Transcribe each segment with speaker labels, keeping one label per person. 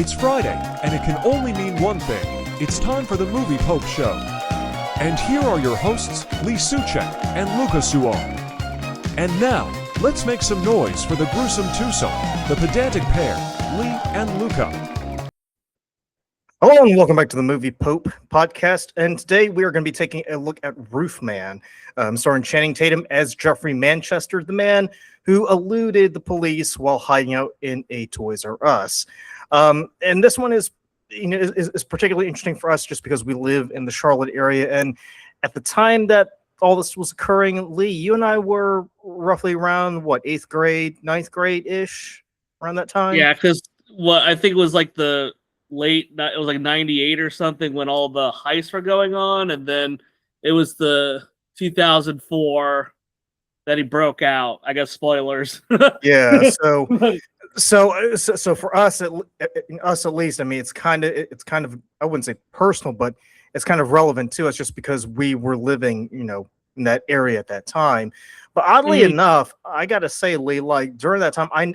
Speaker 1: It's Friday, and it can only mean one thing. It's time for the Movie Pope Show. And here are your hosts, Lee Suchek and Luca Suon. And now, let's make some noise for the gruesome twosome, the pedantic pair, Lee and Luca.
Speaker 2: Hello and welcome back to the Movie Pope podcast. And today we are going to be taking a look at Roofman, starring Channing Tatum as Jeffrey Manchester, the man who eluded the police while hiding out in a Toys R Us. And this one is particularly interesting for us just because we live in the Charlotte area. And at the time that all this was occurring, Lee, you and I were roughly around, what, 8th grade, 9th grade-ish, around that time?
Speaker 3: Yeah, because I think it was like it was like 98 or something when all the heists were going on, and then it was the 2004 that he broke out. I guess spoilers.
Speaker 2: Yeah, so for us at least, I mean, it's kind of I wouldn't say personal, but it's kind of relevant to us just because we were living, in that area at that time. But oddly enough, I gotta say, Lee, like during that time, I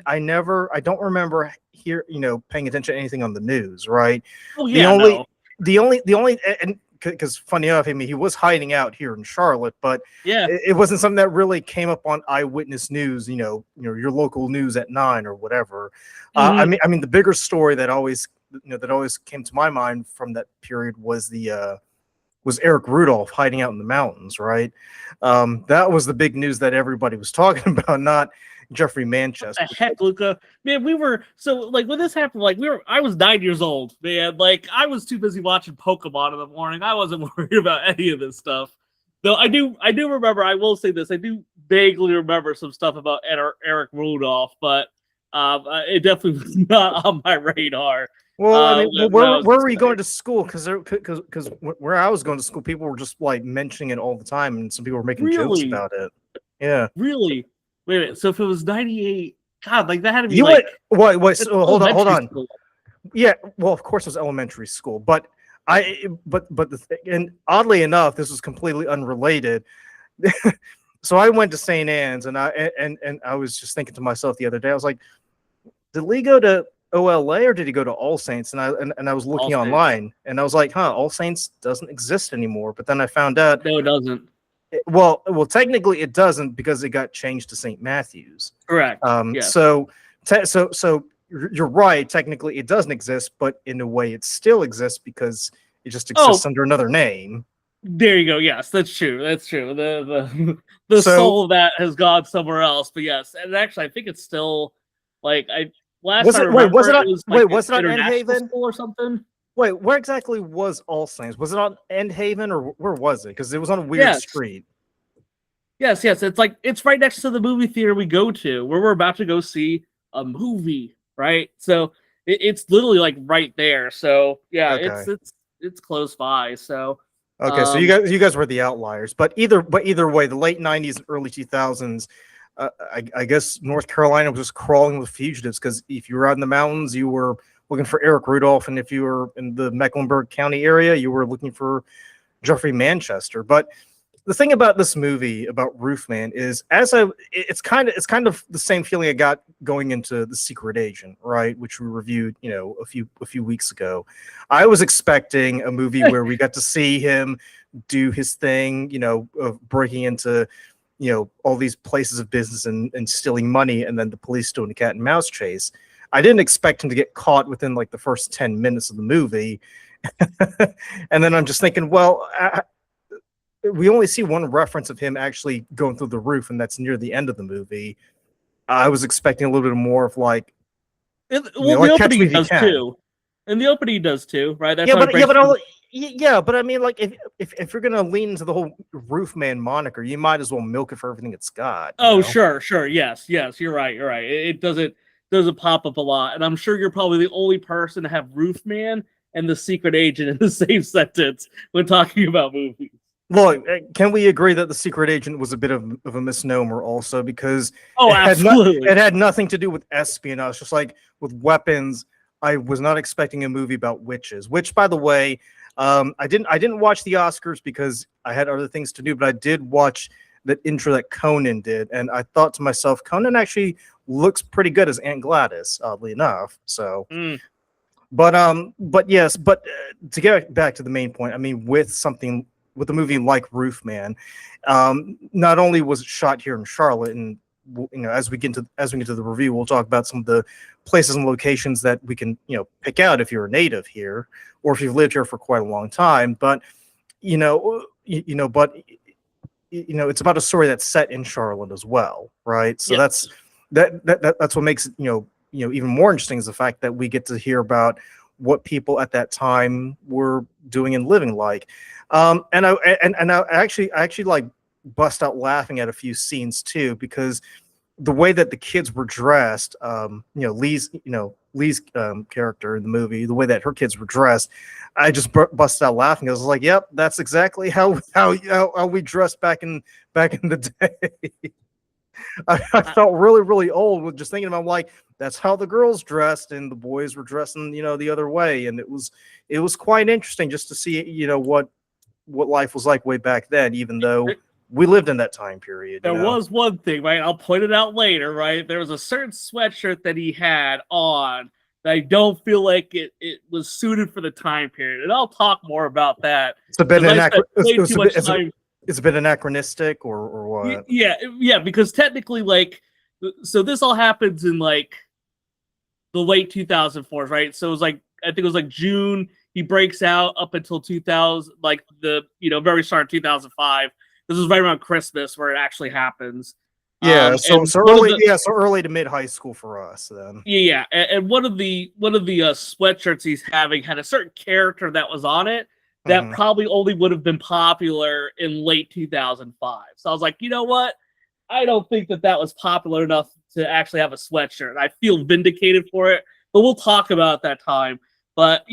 Speaker 2: don't remember paying attention to anything on the news, right?
Speaker 3: Oh yeah,
Speaker 2: the only and because funny enough, I mean, he was hiding out here in Charlotte, but
Speaker 3: yeah,
Speaker 2: it wasn't something that really came up on Eyewitness News, your local news at 9 or whatever. I mean, the bigger story that always came to my mind from that period was was Eric Rudolph hiding out in the mountains, right? That was the big news that everybody was talking about, not Jeffrey Manchester.
Speaker 3: What the heck, Luca? Man, when this happened, I was 9 years old, man. Like, I was too busy watching Pokemon in the morning. I wasn't worried about any of this stuff. Though I do remember, I will say this, I do vaguely remember some stuff about Eric Rudolph, but it definitely was not on my radar.
Speaker 2: Well, I mean, where were you going to school? Because where I was going to school, people were just like mentioning it all the time, and some people were making jokes about it. Yeah,
Speaker 3: really. Wait a minute. So if it was 98, God, like that had to be
Speaker 2: hold on. School. Yeah, well, of course it was elementary school, but the thing, and oddly enough, this was completely unrelated. So I went to St. Anne's, and I was just thinking to myself the other day, I was like, did Lee go to OLA or did he go to All Saints? And I was looking online, and I was like, All Saints doesn't exist anymore. But then I found out
Speaker 3: no, it doesn't.
Speaker 2: Well, technically it doesn't because it got changed to St. Matthew's.
Speaker 3: Correct. Yes.
Speaker 2: So you're right. Technically, it doesn't exist, but in a way, it still exists because it just exists under another name.
Speaker 3: There you go. Yes, that's true. That's true. The soul of that has gone somewhere else. But yes, and actually, I think it's still like was it on End Haven
Speaker 2: or something? Wait, where exactly was All Saints? Was it on End Haven or where was it? Because it was on a weird street.
Speaker 3: Yes. It's right next to the movie theater we go to, where we're about to go see a movie, right? So it's literally like right there. So yeah, okay. It's close by. So
Speaker 2: okay, so you guys were the outliers, but either way, the late 90s and early 2000s. I guess North Carolina was just crawling with fugitives because if you were out in the mountains, you were looking for Eric Rudolph, and if you were in the Mecklenburg County area, you were looking for Jeffrey Manchester. But the thing about this movie, about Roofman, is it's kind of the same feeling I got going into The Secret Agent, right, which we reviewed, a few weeks ago. I was expecting a movie where we got to see him do his thing, of breaking into all these places of business and stealing money, and then the police doing a cat and mouse chase. I didn't expect him to get caught within like the first 10 minutes of the movie. And then I'm just thinking, well, we only see one reference of him actually going through the roof, and that's near the end of the movie. I was expecting a little bit more of like,
Speaker 3: the opening does too. And the opening does too, right? That's
Speaker 2: but I mean, like, if you're gonna lean into the whole Roofman moniker, you might as well milk it for everything it's got.
Speaker 3: Sure, yes, you're right. It doesn't pop up a lot, and I'm sure you're probably the only person to have Roofman and The Secret Agent in the same sentence when talking about movies.
Speaker 2: Look, can we agree that The Secret Agent was a bit of a misnomer also, because
Speaker 3: absolutely,
Speaker 2: it had nothing to do with espionage, just like with weapons. I was not expecting a movie about witches, which, by the way, I didn't watch the Oscars because I had other things to do, but I did watch that intro that Conan did, and I thought to myself, Conan actually looks pretty good as Aunt Gladys, oddly enough. So but yes, but to get back to the main point, I mean, with a movie like Roofman, not only was it shot here in Charlotte, and as we get to the review, we'll talk about some of the places and locations that we can pick out if you're a native here or if you've lived here for quite a long time. But you know, but it's about a story that's set in Charlotte as well, right? So
Speaker 3: Yep.
Speaker 2: that's what makes it even more interesting is the fact that we get to hear about what people at that time were doing and living like. And I actually like bust out laughing at a few scenes too, because the way that the kids were dressed, Lee's character in the movie, the way that her kids were dressed, I just busted out laughing. I was like, "Yep, that's exactly how we dressed back in the day." I felt really, really old with just thinking about like that's how the girls dressed and the boys were dressing, the other way, and it was quite interesting just to see, what life was like way back then, even though we lived in that time period.
Speaker 3: There was one thing, right? I'll point it out later, right? There was a certain sweatshirt that he had on that I don't feel like it was suited for the time period. And I'll talk more about that.
Speaker 2: It's a bit
Speaker 3: 'cause I spent way
Speaker 2: it's
Speaker 3: too much time.
Speaker 2: a bit anachronistic or what?
Speaker 3: Yeah, because technically, like, so this all happens in like the late 2004s, right? So it was like, I think it was like June. He breaks out up until 2000, like the very start of 2005. This is right around Christmas where it actually happens.
Speaker 2: Yeah, so early to mid high school for us then.
Speaker 3: Yeah, and one of the sweatshirts he's having had a certain character that was on it that probably only would have been popular in late 2005. So I was like, you know what? I don't think that was popular enough to actually have a sweatshirt. I feel vindicated for it, but we'll talk about that time. But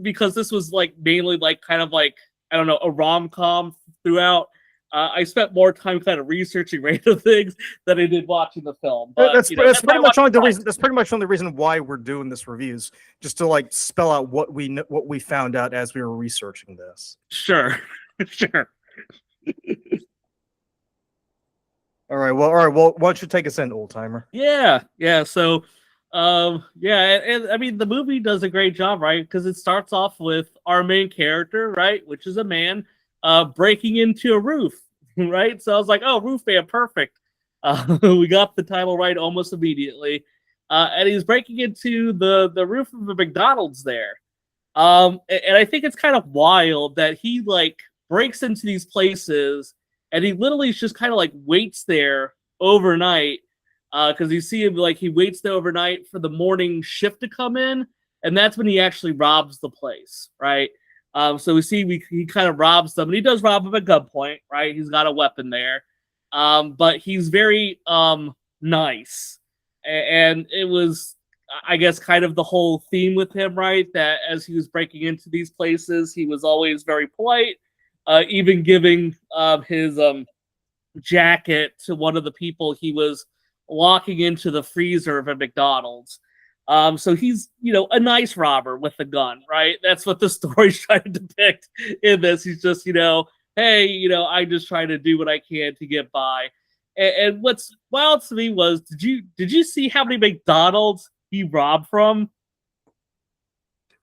Speaker 3: because this was like mainly like kind of like, I don't know, a rom-com throughout. I spent more time kind of researching random things than I did watching the film. But,
Speaker 2: that's pretty much only the reason. That's pretty much the only reason why we're doing this reviews, just to like spell out what we found out as we were researching this.
Speaker 3: Sure, sure.
Speaker 2: All right. Well, why don't you take us in, old timer?
Speaker 3: Yeah. So, and I mean, the movie does a great job, right? Because it starts off with our main character, right, which is a man, breaking into a roof, right? So I was like, oh, Roofman, perfect. We got the title right almost immediately. And he's breaking into the roof of a McDonald's there. And I think it's kind of wild that he like breaks into these places and he literally just kind of like waits there overnight. Because you see him like he waits there overnight for the morning shift to come in, and that's when he actually robs the place, right? So we see he kind of robs them, and he does rob them at gunpoint, right? He's got a weapon there, but he's very nice, and it was, I guess, kind of the whole theme with him, right? That as he was breaking into these places, he was always very polite, even giving his jacket to one of the people he was locking into the freezer of a McDonald's. So he's, a nice robber with a gun, right? That's what the story's trying to depict in this. He's just, hey, I'm just trying to do what I can to get by. And what's wild to me was, did you see how many McDonald's he robbed from?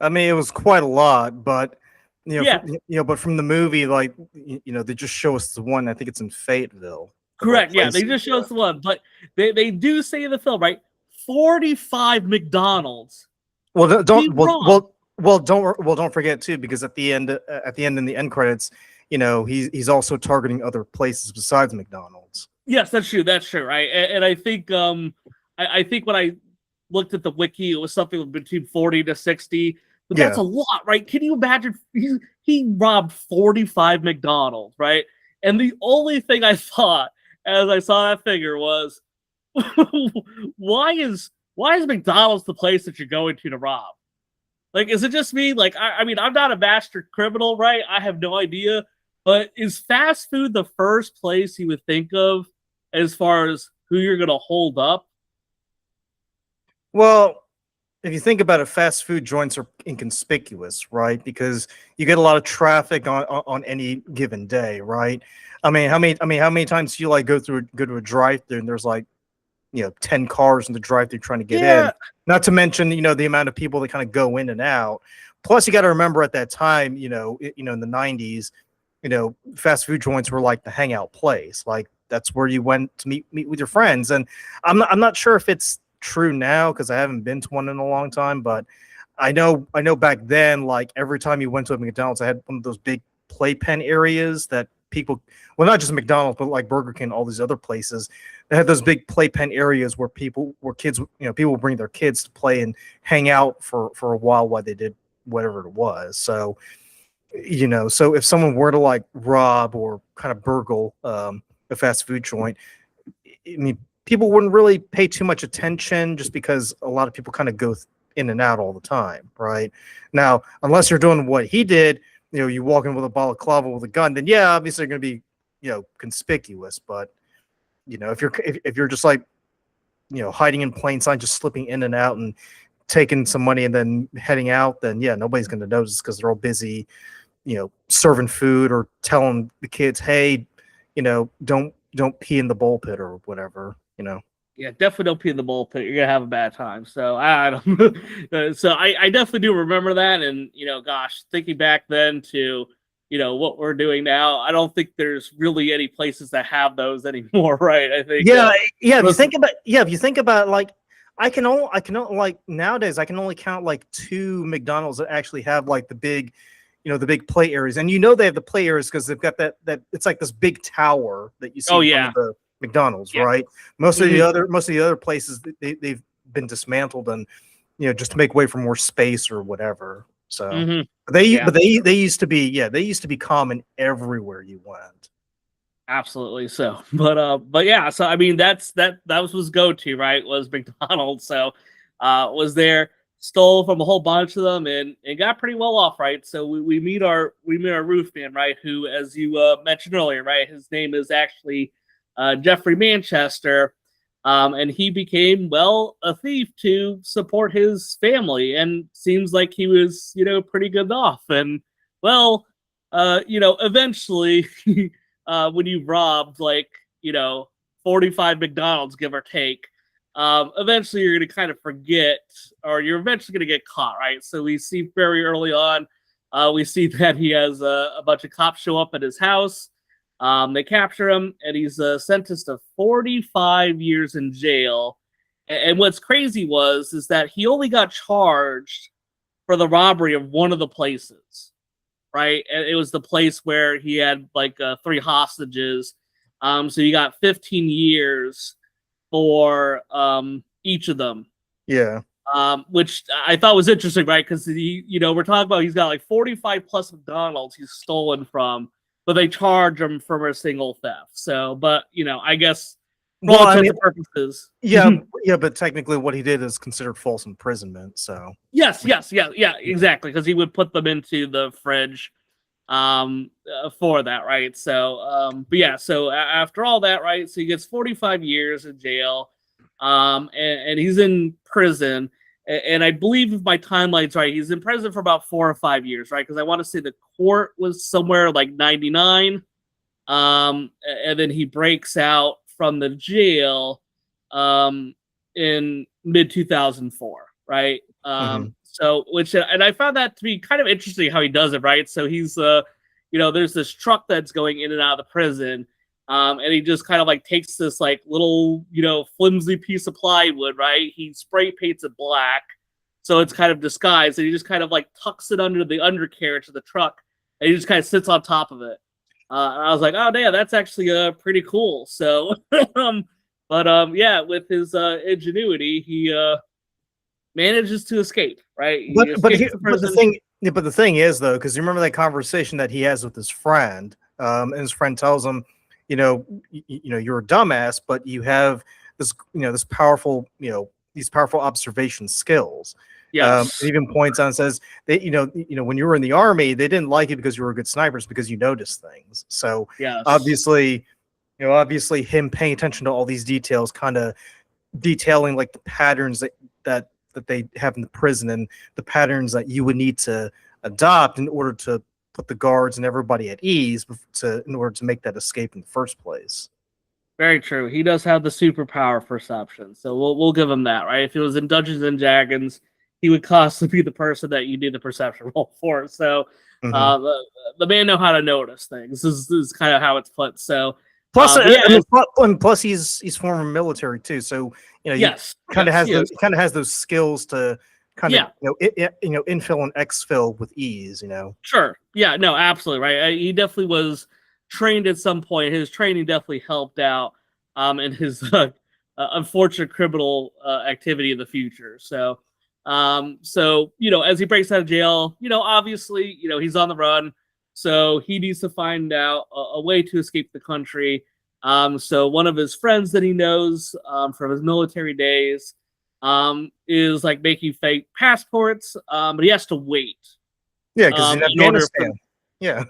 Speaker 2: I mean, it was quite a lot, but
Speaker 3: Yeah.
Speaker 2: But from the movie, like they just show us the one. I think it's in Fayetteville.
Speaker 3: Correct. Yeah, they just show us the one, but they do say in the film, right? 45 McDonald's.
Speaker 2: Well, don't forget too, because at the end in the end credits, he's also targeting other places besides McDonald's.
Speaker 3: Yes, that's true. That's true, right? And I think I think when I looked at the wiki, it was something between 40 to 60. But that's a lot, right? Can you imagine? He robbed 45 McDonald's, right? And the only thing I thought as I saw that figure was, why is McDonald's the place that you're going to rob? Like, is it just me? Like, I mean, I'm not a master criminal, right? I have no idea. But is fast food the first place you would think of as far as who you're going to hold up?
Speaker 2: Well, if you think about it, fast food joints are inconspicuous, right? Because you get a lot of traffic on any given day, right? I mean, how many times do you like go to a drive-thru and there's like 10 cars in the drive-thru trying to get in. Not to mention, the amount of people that kind of go in and out. Plus, you got to remember at that time, in the 90s, fast food joints were like the hangout place. Like that's where you went to meet with your friends. And I'm not sure if it's true now because I haven't been to one in a long time, but I know back then, like every time you went to a McDonald's, I had one of those big playpen areas that people, well, not just McDonald's, but like Burger King, all these other places, they had those big playpen areas where people would bring their kids to play and hang out for a while they did whatever it was. So, so if someone were to like rob or kind of burgle a fast food joint, I mean, people wouldn't really pay too much attention just because a lot of people kind of go in and out all the time, right? Now, unless you're doing what he did, you walk in with a balaclava with a gun, then yeah, obviously you're going to be, conspicuous. But if you're just like, hiding in plain sight, just slipping in and out and taking some money and then heading out, then yeah, nobody's going to notice because they're all busy, serving food or telling the kids, hey, don't pee in the bowl pit or whatever,
Speaker 3: Yeah, definitely don't pee in the bowl pit. You're gonna have a bad time. So I don't. So I definitely do remember that, and gosh, thinking back then to what we're doing now, I don't think there's really any places that have those anymore, right? I think.
Speaker 2: If you think about like, I can only like nowadays I can only count like 2 McDonald's that actually have like the big, the big play areas, and they have the play areas because they've got that it's like this big tower that you see.
Speaker 3: Oh yeah.
Speaker 2: The McDonald's, right? Most of the other places they've been dismantled and just to make way for more space or whatever. So they used to be common everywhere you went.
Speaker 3: Absolutely. So, but yeah. So I mean, that was his go-to, right? Was McDonald's. So, was there, stole from a whole bunch of them, and got pretty well off, right? So we meet our Roofman, right? Who, as you mentioned earlier, right? His name is actually Jeffrey Manchester, and he became, well, a thief to support his family, and seems like he was, pretty good off. And well, eventually, when you robbed like 45 McDonald's, give or take, eventually you're going to kind of forget, or you're eventually going to get caught, right? So we see very early on, we see that he has a bunch of cops show up at his house. They capture him, and he's sentenced to 45 years in jail. And what's crazy is that he only got charged for the robbery of one of the places, right? And it was the place where he had like 3 hostages. So he got 15 years for each of them.
Speaker 2: Yeah.
Speaker 3: Which I thought was interesting, right? Because we're talking about he's got like 45 plus McDonald's he's stolen from, but they charge him for a single theft. So, but I guess for all intents and purposes,
Speaker 2: but technically, what he did is considered false imprisonment. So
Speaker 3: yes, exactly, because he would put them into the fridge, for that, right? So, but yeah, so after all that, right? So he gets 45 years in jail, and he's in prison. And I believe if my timeline's right, he's in prison for about 4 or 5 years, right? Because I want to say the court was somewhere like 99. And then he breaks out from the jail in mid 2004, right? So, and I found that to be kind of interesting how he does it, right? So he's, there's this truck that's going in and out of the prison. And he just kind of like takes this like little, flimsy piece of plywood, right? He spray paints it black, so it's kind of disguised. And he just kind of like tucks it under the undercarriage of the truck, and he just kind of sits on top of it. And I was like, oh damn, that's actually pretty cool. So, yeah, with his ingenuity, he manages to escape, right?
Speaker 2: But the thing is though, because you remember that conversation that he has with his friend, and his friend tells him, you're a dumbass, but you have this, this powerful, these powerful observation skills.
Speaker 3: Yes.
Speaker 2: It even points out and says that, when you were in the army, they didn't like you because you were good snipers because you noticed things. So
Speaker 3: yes.
Speaker 2: obviously him paying attention to all these details, kind of detailing like the patterns that they have in the prison and the patterns that you would need to adopt in order to put the guards and everybody at ease in order to make that escape in the first place.
Speaker 3: Very true. He does have the superpower perception, so we'll give him that, right? If it was in Dungeons and Dragons, he would constantly be the person that you do the perception roll for. So
Speaker 2: Mhm.
Speaker 3: the man know how to notice things. This is kind of how it's put. So
Speaker 2: Plus,
Speaker 3: but yeah,
Speaker 2: and plus he's former military too, so he
Speaker 3: yes,
Speaker 2: kind of
Speaker 3: yes,
Speaker 2: has
Speaker 3: he is.
Speaker 2: those skills to kind of
Speaker 3: Yeah,
Speaker 2: infill and exfil with ease.
Speaker 3: sure. Yeah, no, absolutely right. He definitely was trained at some point. His training definitely helped out in his unfortunate criminal activity in the future. So as he breaks out of jail, obviously, he's on the run, so he needs to find out a way to escape the country. So one of his friends that he knows from his military days is like making fake passports, but he has to wait
Speaker 2: Yeah, because in
Speaker 3: in order for
Speaker 2: Afghanistan.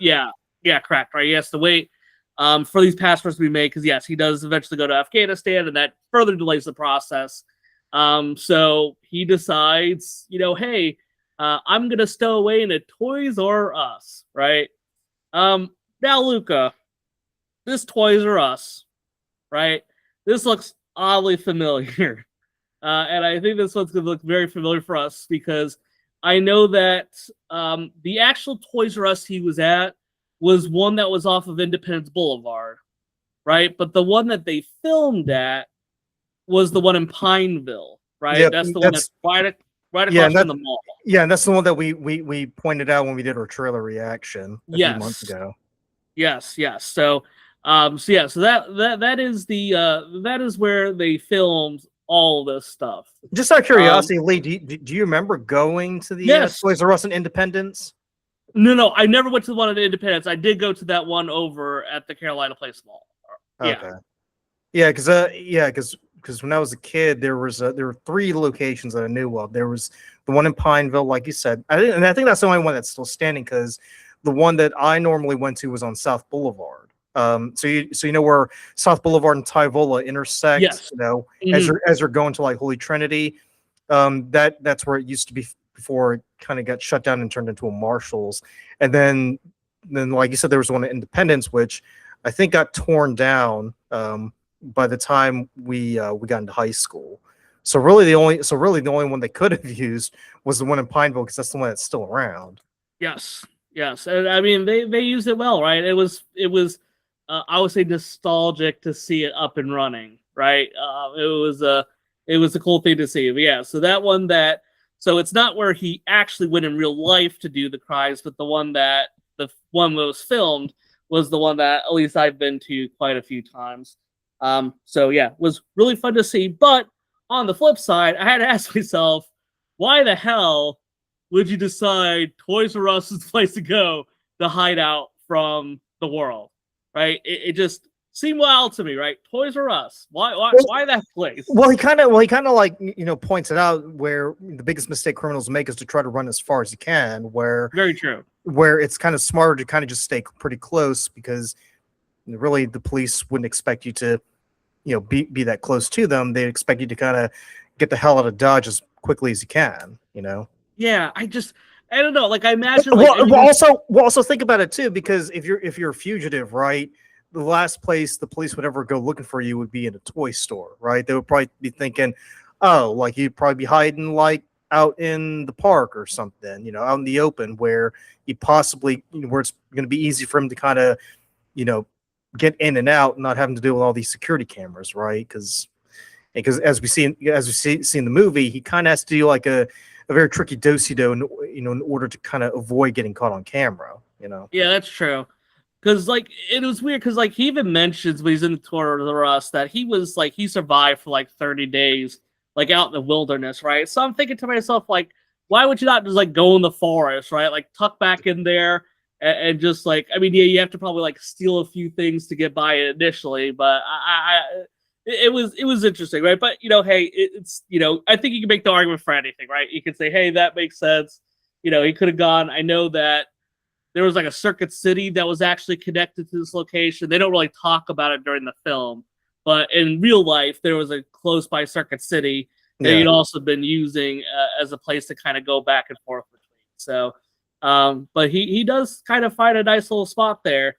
Speaker 2: Yeah.
Speaker 3: yeah, correct, right. He has to wait for these passports to be made because yes, he does eventually go to Afghanistan, and that further delays the process. So he decides, hey, I'm gonna stow away in a Toys R Us, right? Now, Luca, this Toys R Us, right? This looks oddly familiar. And I think this one's going to look very familiar for us because I know that the actual Toys R Us he was at was one that was off of Independence Boulevard, right? But the one that they filmed at was the one in Pineville, right?
Speaker 2: Yeah,
Speaker 3: That's the one
Speaker 2: that's
Speaker 3: that's right
Speaker 2: yeah,
Speaker 3: across
Speaker 2: and
Speaker 3: from
Speaker 2: that
Speaker 3: the mall.
Speaker 2: yeah, and that's the one that we pointed out when we did our trailer reaction a few months
Speaker 3: Yes,
Speaker 2: ago.
Speaker 3: yes. So that is where they filmed all this stuff.
Speaker 2: Just out of
Speaker 3: Um,
Speaker 2: curiosity, Lee, do you remember going to the
Speaker 3: yes,
Speaker 2: Toys R Us in Independence?
Speaker 3: No, I never went to the one at Independence. I did go to that one over at the Carolina Place Mall. Yeah.
Speaker 2: Okay. Yeah, because when I was a kid, there were three locations that I knew of. There was the one in Pineville, like you said, and I think that's the only one that's still standing because the one that I normally went to was on South Boulevard. So you know where South Boulevard and Tyvola intersect.
Speaker 3: Yes.
Speaker 2: As
Speaker 3: Mhm.
Speaker 2: you're going to like Holy Trinity, that's where it used to be before it kind of got shut down and turned into a Marshalls. And then like you said, there was one at Independence, which I think got torn down by the time we got into high school. So really the only one they could have used was the one in Pineville because that's the one that's still around.
Speaker 3: Yes. And I mean, they used it well, right? It was I would say nostalgic to see it up and running, right? It was a cool thing to see. But yeah, so that one so it's not where he actually went in real life to do the crimes, but the one that was filmed was the one that at least I've been to quite a few times. So yeah, it was really fun to see. But on the flip side, I had to ask myself, why the hell would you decide Toys R Us is the place to go to hide out from the world? Right? It just seemed wild to me, right? Toys R Us. Why that place?
Speaker 2: Well, he kind of like points it out where the biggest mistake criminals make is to try to run as far as you can,
Speaker 3: Very true.
Speaker 2: where it's kind of smarter to kind of just stay pretty close because really the police wouldn't expect you to be that close to them. They expect you to kind of get the hell out of Dodge as quickly as you can.
Speaker 3: Yeah, I don't know. Like I imagine, like
Speaker 2: Well, also think about it too, because if you're a fugitive, right? The last place the police would ever go looking for you would be in a toy store, right? They would probably be thinking, oh, like you'd probably be hiding like out in the park or something, out in the open where you possibly, where it's going to be easy for him to kind of, you know, get in and out, not having to deal with all these security cameras, right? Because as we see in the movie, he kind of has to do like a very tricky do-si-do in order to kind of avoid getting caught on camera.
Speaker 3: yeah, that's true. Because like it was weird because like he even mentions when he's in the Tour of Us that he survived for like 30 days like out in the wilderness, right? So I'm thinking to myself like, why would you not just like go in the forest, right? Like tuck back in there and just like I mean yeah, you have to probably like steal a few things to get by it initially, but it was interesting, right? But hey, it's I think you can make the argument for anything, right? You can say, hey, that makes sense. He could have gone. I know that there was like a Circuit City that was actually connected to this location. They don't really talk about it during the film, but in real life, there was a close by Circuit City that
Speaker 2: Yeah.
Speaker 3: you'd also been using as a place to kind of go back and forth between. So, but he does kind of find a nice little spot there.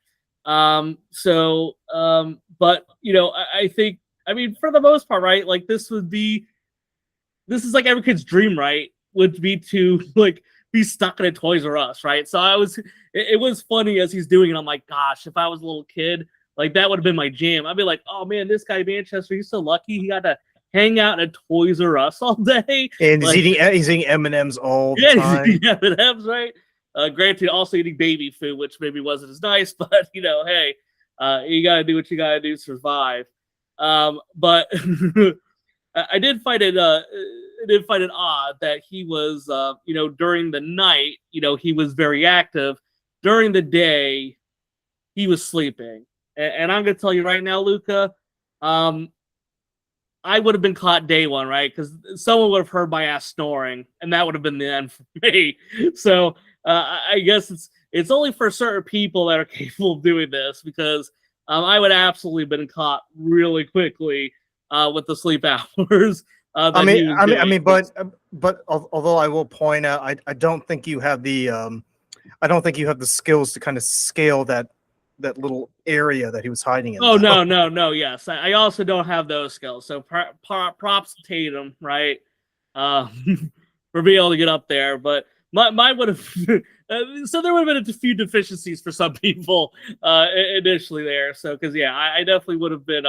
Speaker 3: But I think, I mean, for the most part, right? Like this is like every kid's dream, right? Would be to like be stuck in a Toys R Us, right? So it was funny as he's doing it. I'm like, gosh, if I was a little kid, like that would have been my jam. I'd be like, oh man, this guy Manchester, he's so lucky he got to hang out in a Toys R Us all day.
Speaker 2: And
Speaker 3: like,
Speaker 2: he's eating M&Ms all the time.
Speaker 3: He's eating M&Ms, right? Granted, also eating baby food, which maybe wasn't as nice, but hey, you gotta do what you gotta do to survive. But I did find it odd that he was, during the night, he was very active. During the day, he was sleeping. And I'm gonna tell you right now, Luca, I would have been caught day one, right? Because someone would have heard my ass snoring, and that would have been the end for me. So I guess it's only for certain people that are capable of doing this, because I would absolutely been caught really quickly with the sleep hours. But
Speaker 2: although I will point out, I don't think you have the skills to kind of scale that little area that he was hiding in.
Speaker 3: Oh, no. Yes, I also don't have those skills. So props to Tatum, right? For being able to get up there. But mine would have. So there would have been a few deficiencies for some people initially there. So because I definitely would have been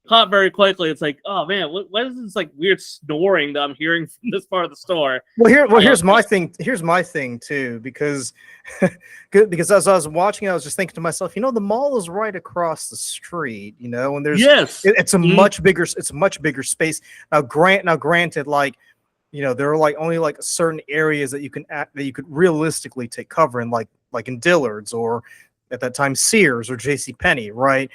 Speaker 3: caught very quickly. It's like, oh man, what is this like weird snoring that I'm hearing from this part of the store?
Speaker 2: Here's my thing. Here's my thing too, because as I was watching, I was just thinking to myself, the mall is right across the street, and there's it's a much bigger space. Now, granted, like, there are like only like certain areas that you could realistically take cover in, like in Dillard's or at that time Sears or JCPenney, right?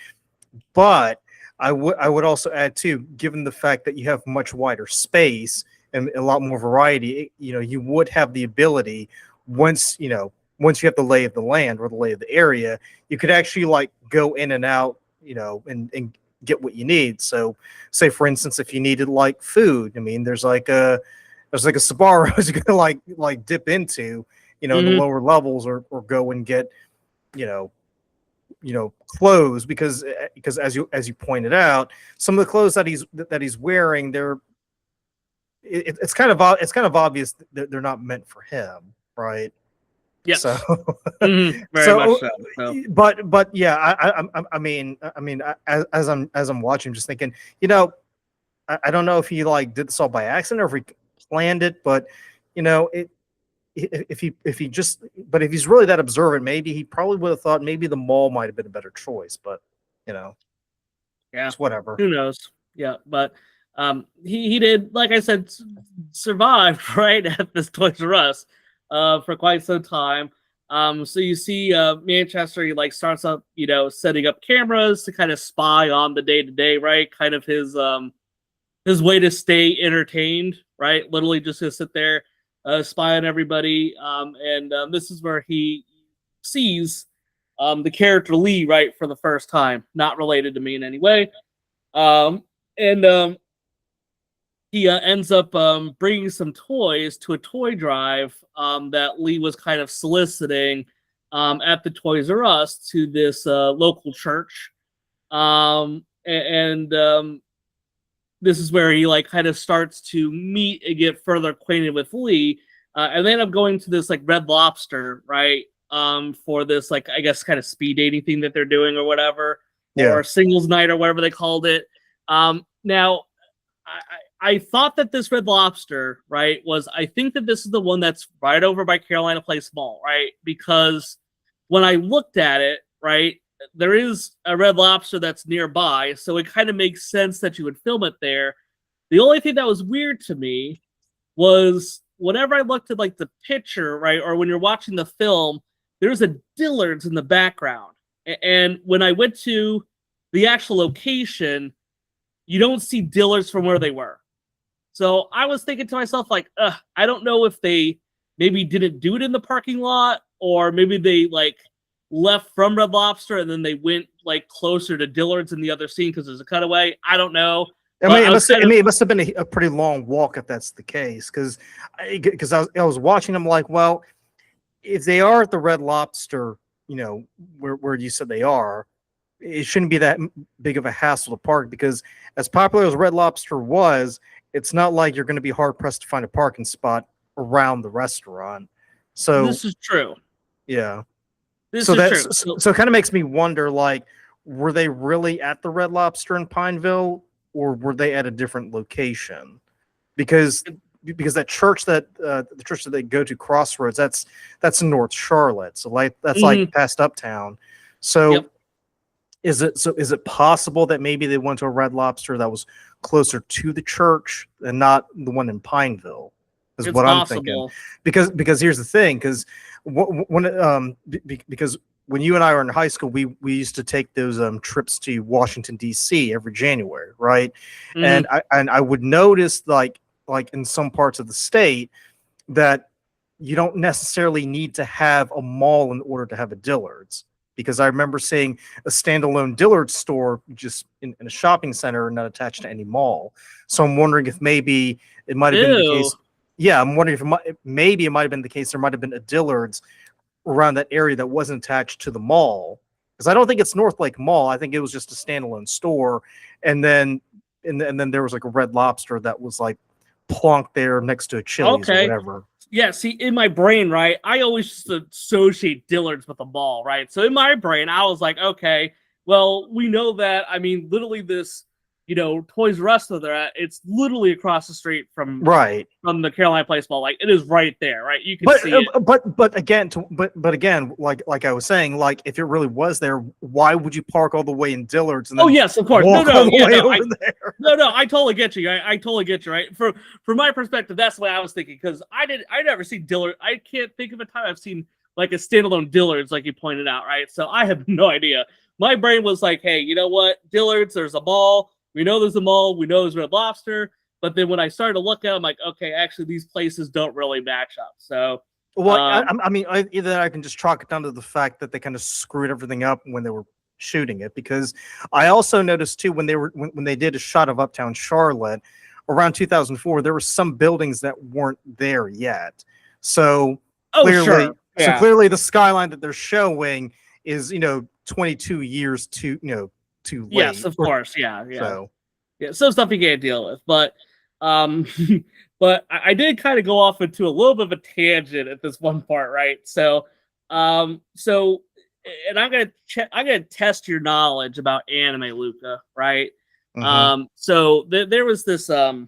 Speaker 2: But I would also add too, given the fact that you have much wider space and a lot more variety, you would have the ability, once you have the lay of the land or the lay of the area, you could actually like go in and out, and get what you need. So say for instance, if you needed like food, I mean, there's like a Sbarro's you can like dip into, in the lower levels, or go and get, clothes, because as you pointed out, some of the clothes that he's wearing, it's kind of obvious that they're not meant for him, right?
Speaker 3: Yes.
Speaker 2: So,
Speaker 3: very much so.
Speaker 2: But yeah, I mean, as I'm watching, I'm just thinking, I don't know if he like did this all by accident or if he planned it, but if he's really that observant, maybe he probably would have thought maybe the mall might have been a better choice. But it's whatever.
Speaker 3: Who knows? Yeah, but he did, like I said, survive right at this Toys R Us for quite some time. So you see Manchester, he like starts up, setting up cameras to kind of spy on the day-to-day, right? Kind of his way to stay entertained, right? Literally just to sit there, spy on everybody. And this is where he sees the character Lee, right, for the first time. Not related to me in any way. He ends up bringing some toys to a toy drive that Lee was kind of soliciting at the Toys R Us to this local church. This is where he like kind of starts to meet and get further acquainted with Lee. And they end up going to this like Red Lobster, right? For this, like, I guess kind of speed dating thing that they're doing or whatever, or singles night or whatever they called it. Now, I thought that this Red Lobster, right, I think that this is the one that's right over by Carolina Place Mall, right? Because when I looked at it, right, there is a Red Lobster that's nearby, so it kind of makes sense that you would film it there. The only thing that was weird to me was whenever I looked at like the picture, right, or when you're watching the film, there's a Dillard's in the background. And when I went to the actual location, you don't see Dillard's from where they were. So I was thinking to myself, like, I don't know if they maybe didn't do it in the parking lot, or maybe they like left from Red Lobster and then they went like closer to Dillard's in the other scene because there's a cutaway. I don't know.
Speaker 2: It must have been a pretty long walk if that's the case, because I was watching them like, well, if they are at the Red Lobster where you said they are, it shouldn't be that big of a hassle to park, because as popular as Red Lobster was, it's not like you're going to be hard pressed to find a parking spot around the restaurant. So
Speaker 3: This is true.
Speaker 2: yeah,
Speaker 3: This
Speaker 2: so
Speaker 3: is
Speaker 2: that
Speaker 3: true.
Speaker 2: so it kind of makes me wonder, like, were they really at the Red Lobster in Pineville, or were they at a different location? Because that church the church that they go to, Crossroads, that's in North Charlotte, so like that's like past Uptown. So
Speaker 3: Yep.
Speaker 2: is it possible that maybe they went to a Red Lobster that was closer to the church and not the one in Pineville? Is
Speaker 3: It's
Speaker 2: what I'm
Speaker 3: possible.
Speaker 2: thinking. Because here's the thing, because when you and I were in high school, we used to take those trips to Washington D.C. every January, right?
Speaker 3: Mhm.
Speaker 2: And I would notice, like in some parts of the state, that you don't necessarily need to have a mall in order to have a Dillard's, because I remember seeing a standalone Dillard's store just in a shopping center, not attached to any mall. So I'm wondering if maybe it might have been the case.
Speaker 3: Ew.
Speaker 2: Yeah, I'm wondering if maybe it might have been the case. There might have been a Dillard's around that area that wasn't attached to the mall, because I don't think it's North Lake Mall. I think it was just a standalone store, and then there was like a Red Lobster that was like plonked there next to a Chili's or
Speaker 3: Okay.
Speaker 2: whatever.
Speaker 3: Yeah, see, in my brain, right, I always just associate Dillard's with the mall, right? So in my brain, I was like, okay, well, we know that, I mean, literally this, Toys R Us that they're at, it's literally across the street from
Speaker 2: Right.
Speaker 3: the Carolina Place Mall. Like, it is right there, right? You can see it.
Speaker 2: But again, like I was saying, like, if it really was there, why would you park all the way in Dillard's and then
Speaker 3: Yes, of course.
Speaker 2: walk all the way over there?
Speaker 3: No, I totally get you. I totally get you, right? From my perspective, that's what I was thinking, because I never seen Dillard. I can't think of a time I've seen like a standalone Dillard's, like you pointed out, right? So I have no idea. My brain was like, hey, you know what? Dillard's, there's a mall. We know there's a mall. We know there's Red Lobster. But then when I started to look at it, I'm like, okay, actually, these places don't really match up. So,
Speaker 2: well, I mean, either I can just chalk it down to the fact that they kind of screwed everything up when they were shooting it, because I also noticed too, when they did a shot of Uptown Charlotte around 2004, there were some buildings that weren't there yet. So clearly,
Speaker 3: Yeah.
Speaker 2: clearly the skyline that they're showing is 22 years too late.
Speaker 3: Yes, of course. Yeah.
Speaker 2: So
Speaker 3: some stuff you can't deal with, but but I did kind of go off into a little bit of a tangent at this one part, right? So and I'm gonna test your knowledge about anime, Luca, right? So there was this there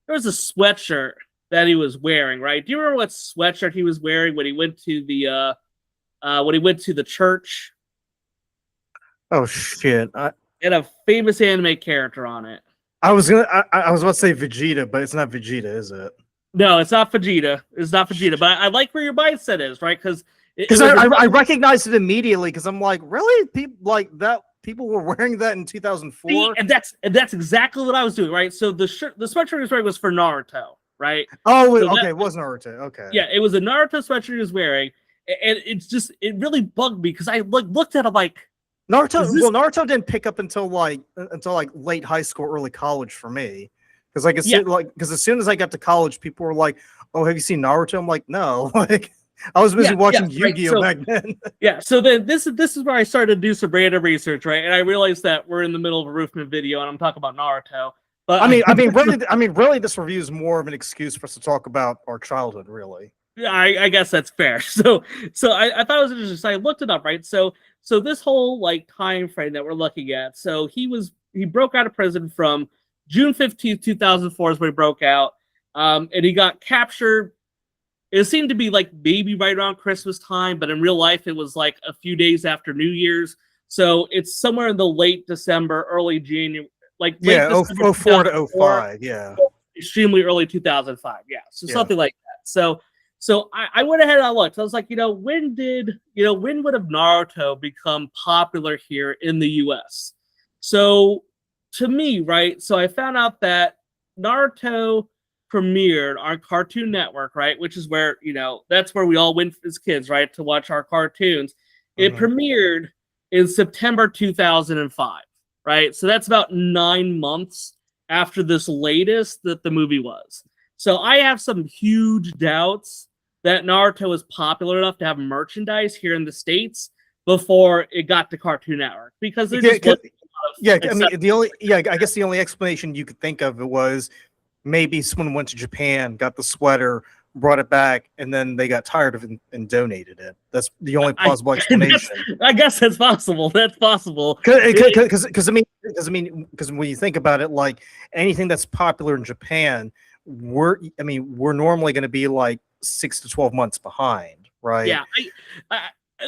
Speaker 3: was a sweatshirt that he was wearing, right? Do you remember what sweatshirt he was wearing when he went to the church?
Speaker 2: Oh shit!
Speaker 3: It had a famous anime character on it.
Speaker 2: I was about to say Vegeta, but it's not Vegeta, is it?
Speaker 3: No, it's not Vegeta. It's not Vegeta. But I like where your mindset is, right? Because
Speaker 2: I recognized it immediately, because I'm like, really? People like that? People were wearing that in 2004,
Speaker 3: and that's exactly what I was doing, right? So the sweatshirt he was wearing was for Naruto, right?
Speaker 2: Oh,
Speaker 3: so
Speaker 2: okay, it was Naruto. Okay,
Speaker 3: yeah, it was a Naruto sweatshirt he was wearing, and it really bugged me, because I looked at him like,
Speaker 2: Naruto didn't pick up until like late high school, early college for me. Because as soon as I got to college, people were like, "Oh, have you seen Naruto?" I'm like, "No." Like, I was busy watching Yu-Gi-Oh back then.
Speaker 3: Yeah, so then this is where I started to do some random research, right? And I realized that we're in the middle of a Roofman video, and I'm talking about Naruto. But
Speaker 2: really, this review is more of an excuse for us to talk about our childhood, really.
Speaker 3: Yeah, I guess that's fair. So I thought it was interesting. So I looked it up, right? So this whole like time frame that we're looking at. So he broke out of prison from June 15th, 2004 is when he broke out. And he got captured. It seemed to be like maybe right around Christmas time, but in real life it was like a few days after New Year's. So it's somewhere in the late December, early January, like late December
Speaker 2: 04 to 05, yeah.
Speaker 3: Extremely early 2005, yeah. So something like that. So I went ahead and I looked. I was like, when would have Naruto become popular here in the US? So to me, right? So I found out that Naruto premiered on Cartoon Network, right? Which is where, that's where we all went as kids, right? To watch our cartoons. It premiered in September 2005, right? So that's about 9 months after this latest that the movie was. So I have some huge doubts that Naruto is popular enough to have merchandise here in the States, before it got to Cartoon Network, because there just wasn't a lot of
Speaker 2: I mean, I guess the only explanation you could think of it was maybe someone went to Japan, got the sweater, brought it back, and then they got tired of it and donated it. That's the only plausible explanation.
Speaker 3: I guess that's possible. That's possible.
Speaker 2: Because when you think about it, like anything that's popular in Japan, we're normally going to be like 6 to 12 months behind, right?
Speaker 3: Yeah.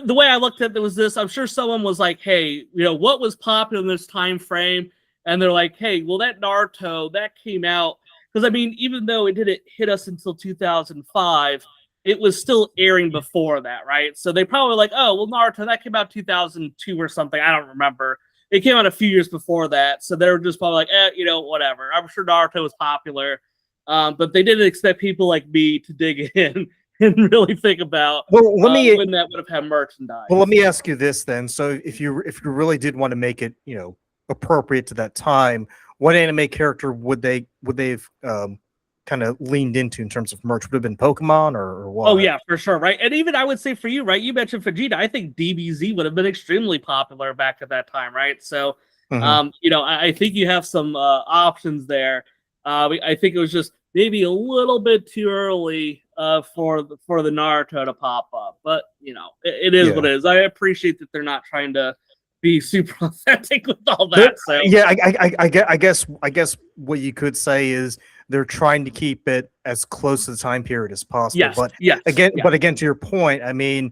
Speaker 3: The way I looked at it was this. I'm sure someone was like, "Hey, what was popular in this time frame?" And they're like, "Hey, well, that Naruto that came out." Because I mean, even though it didn't hit us until 2005, it was still airing before that, right? So they probably like, oh, well, Naruto that came out 2002 or something. I don't remember. It came out a few years before that, so they were just probably like, whatever. I'm sure Naruto was popular, but they didn't expect people like me to dig in and really think about when that would have had merchandise.
Speaker 2: Well, let me ask you this then. So if you really did want to make it, appropriate to that time, what anime character would they've kind of leaned into in terms of merch? Would it have been Pokemon or what?
Speaker 3: Oh yeah, for sure, right? And even I would say for you, right? You mentioned Vegeta. I think DBZ would have been extremely popular back at that time, right? So, I think you have some options there. I think it was just maybe a little bit too early for the Naruto to pop up, but it is what it is. I appreciate that they're not trying to be super authentic with all that. So
Speaker 2: yeah, I guess what you could say is they're trying to keep it as close to the time period as possible.
Speaker 3: Yes,
Speaker 2: but
Speaker 3: yes,
Speaker 2: again, to your point, I mean,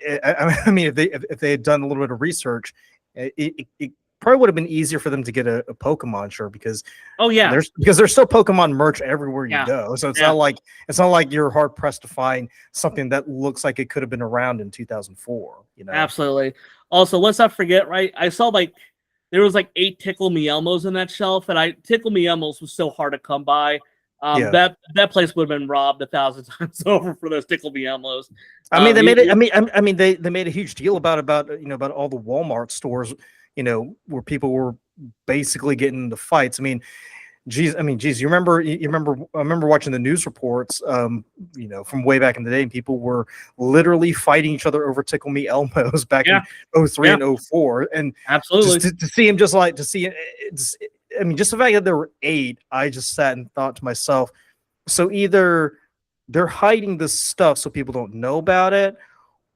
Speaker 2: if they had done a little bit of research, it probably would have been easier for them to get a Pokemon shirt because there's still Pokemon merch everywhere you go. So it's not like you're hard pressed to find something that looks like it could have been around in 2004.
Speaker 3: Absolutely. Also, let's not forget, right? I saw there was 8 Tickle Me Elmos in that shelf, and Tickle Me Elmos was so hard to come by. That place would have been robbed 1,000 times over for those Tickle Me Elmos.
Speaker 2: I mean, they made it. I mean, they made a huge deal about all the Walmart stores, where people were basically getting into fights. I mean, geez, you remember? I remember watching the news reports, from way back in the day, and people were literally fighting each other over Tickle Me Elmos back in 03 and 04. And
Speaker 3: absolutely
Speaker 2: to see him just the fact that there were 8, I just sat and thought to myself, so either they're hiding this stuff so people don't know about it,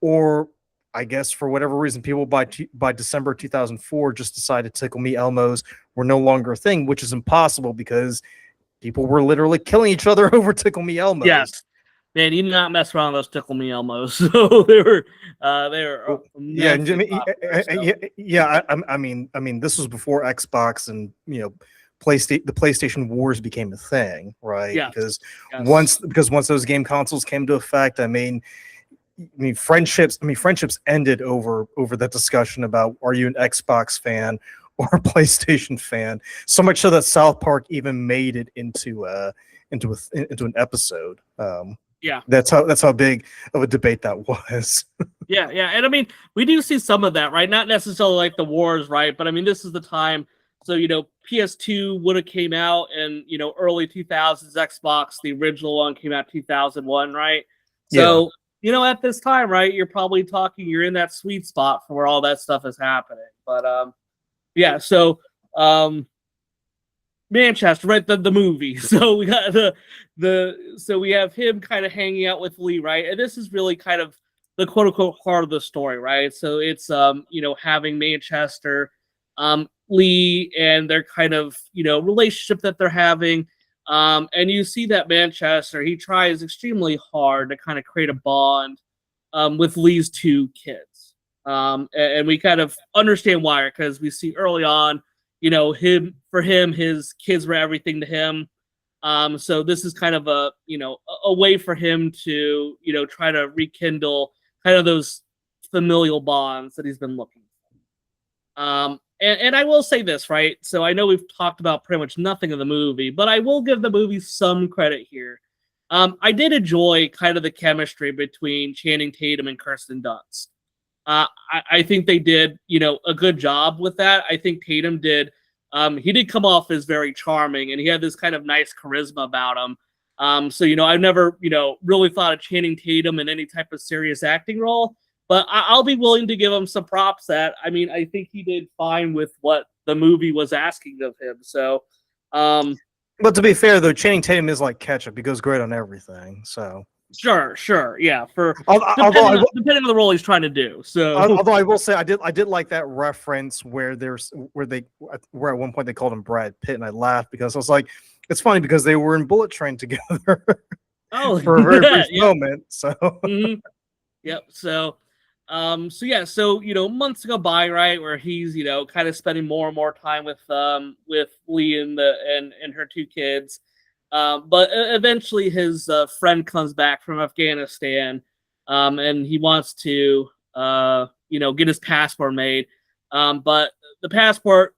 Speaker 2: or I guess for whatever reason, people by December 2004 just decided Tickle Me Elmos were no longer a thing, which is impossible because people were literally killing each other over Tickle Me Elmos.
Speaker 3: Yes, man, you did not mess around with those Tickle Me Elmos. So they were
Speaker 2: I mean, this was before Xbox and the PlayStation Wars became a thing, right?
Speaker 3: Yeah.
Speaker 2: Because once those game consoles came to effect, friendships ended over that discussion about are you an Xbox fan or a PlayStation fan, so much so that South Park even made it into an episode. That's how big of a debate that was.
Speaker 3: yeah And I mean, we do see some of that, right? Not necessarily like the wars, right? But I mean, this is the time. So PS2 would have came out in early 2000s. Xbox, the original one, came out 2001, right? So at this time, right, you're probably you're in that sweet spot for where all that stuff is happening. But so Manchester, right, the movie. So we got so we have him kind of hanging out with Lee, right? And this is really kind of the quote unquote heart of the story, right? So it's having Manchester, Lee, and their kind of relationship that they're having. And you see that Manchester, he tries extremely hard to kind of create a bond with Lee's 2 kids. And we kind of understand why, because we see early on, his kids were everything to him. So this is kind of a way for him to, try to rekindle kind of those familial bonds that he's been looking for. And I will say this, right? So I know we've talked about pretty much nothing in the movie, but I will give the movie some credit here. I did enjoy kind of the chemistry between Channing Tatum and Kirsten Dunst. I think they did, a good job with that. I think Tatum did. He did come off as very charming, and he had this kind of nice charisma about him. So I've never, really thought of Channing Tatum in any type of serious acting role. But I'll be willing to give him some props that, I mean, I think he did fine with what the movie was asking of him. So,
Speaker 2: But to be fair, though, Channing Tatum is like ketchup. He goes great on everything. So
Speaker 3: sure, yeah. For
Speaker 2: although
Speaker 3: depending on the role he's trying to do. So,
Speaker 2: although I will say I did like that reference where where at one point they called him Brad Pitt, and I laughed because I was like, it's funny because they were in Bullet Train together for a very brief moment. So.
Speaker 3: Mm-hmm. Yep. So, months go by, right, where he's, kind of spending more and more time with Lee and her two kids. But eventually his friend comes back from Afghanistan, and he wants to, get his passport made. But the passport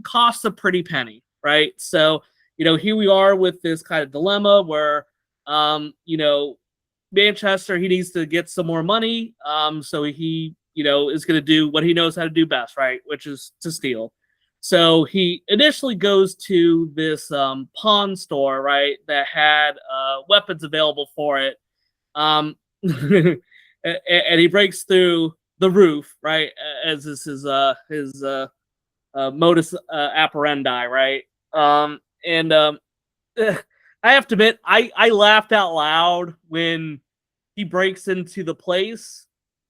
Speaker 3: costs a pretty penny, right? So, here we are with this kind of dilemma where, Manchester, he needs to get some more money. So he, is going to do what he knows how to do best, right? Which is to steal. So he initially goes to this pawn store, right, that had weapons available for it. And he breaks through the roof, right, as this is his modus operandi, right? I have to admit, I laughed out loud when he breaks into the place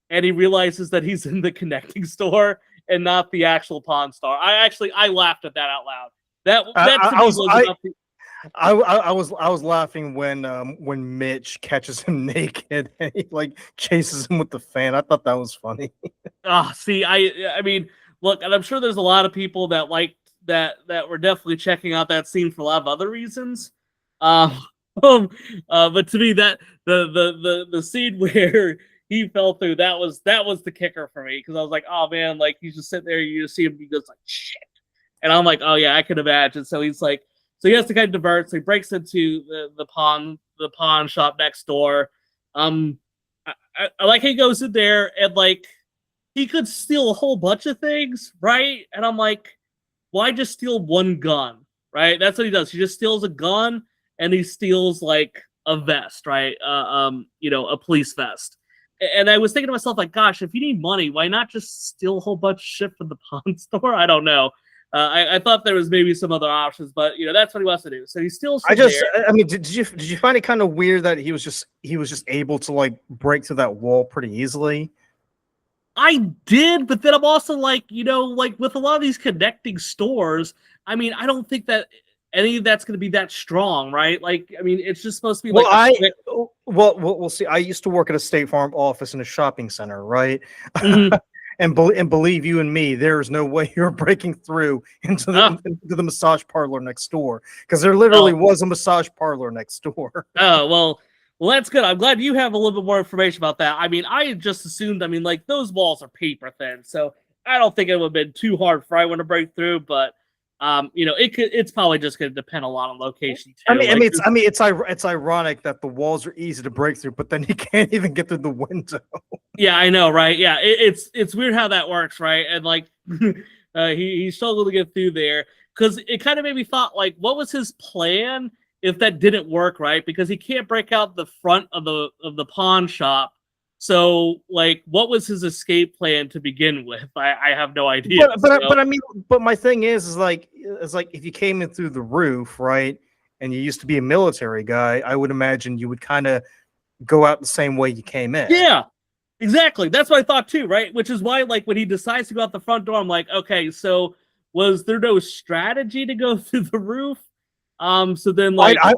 Speaker 3: and he realizes that he's in the connecting store and not the actual pawn store. I laughed at that out loud.
Speaker 2: I was laughing when Mitch catches him naked and he like chases him with the fan. I thought that was funny.
Speaker 3: See, I mean, look, and I'm sure there's a lot of people that like that were definitely checking out that scene for a lot of other reasons. But to me, that the scene where he fell through, that was the kicker for me, because I was like, oh man, like he's just sitting there, you just see him, he goes like shit, and I'm like, oh yeah, I can imagine. So he's like, so he has to kind of divert, so he breaks into the pawn shop next door. I like he goes in there and like he could steal a whole bunch of things, right? And I'm like, why just steal one gun, right? That's what he does. He just steals a gun and he steals like a vest, right? A police vest. And I was thinking to myself, like, gosh, if you need money, why not just steal a whole bunch of shit from the pawn store? I don't know. I thought there was maybe some other options, but that's what he wants to do. So he steals.
Speaker 2: I mean, did you find it kind of weird that he was just able to like break through that wall pretty easily?
Speaker 3: I did, but then I'm also like, like with a lot of these connecting stores, I mean, I don't think that any of that's going to be that strong, right? Like, I mean, it's just supposed to be like.
Speaker 2: We'll see. I used to work at a State Farm office in a shopping center, right?
Speaker 3: Mm-hmm.
Speaker 2: and believe you and me, there is no way you're breaking through into the massage parlor next door, because there literally was a massage parlor next door.
Speaker 3: Oh, well, that's good. I'm glad you have a little bit more information about that. I mean, I just assumed, I mean, like those walls are paper thin, so I don't think it would have been too hard for anyone to break through, but it's probably just going to depend a lot on location too.
Speaker 2: It's ironic that the walls are easy to break through, but then you can't even get through the window.
Speaker 3: Yeah, I know, right? Yeah, it's weird how that works, right? And like he struggled to get through there, because it kind of made me thought, like, what was his plan if that didn't work, right? Because he can't break out the front of the pawn shop. So, like, what was his escape plan to begin with? I have no idea.
Speaker 2: But my thing is like if you came in through the roof, right, and you used to be a military guy, I would imagine you would kind of go out the same way you came in.
Speaker 3: Yeah, exactly. That's what I thought too, right? Which is why, like, when he decides to go out the front door, I'm like, okay, so was there no strategy to go through the roof? So then, like,
Speaker 2: I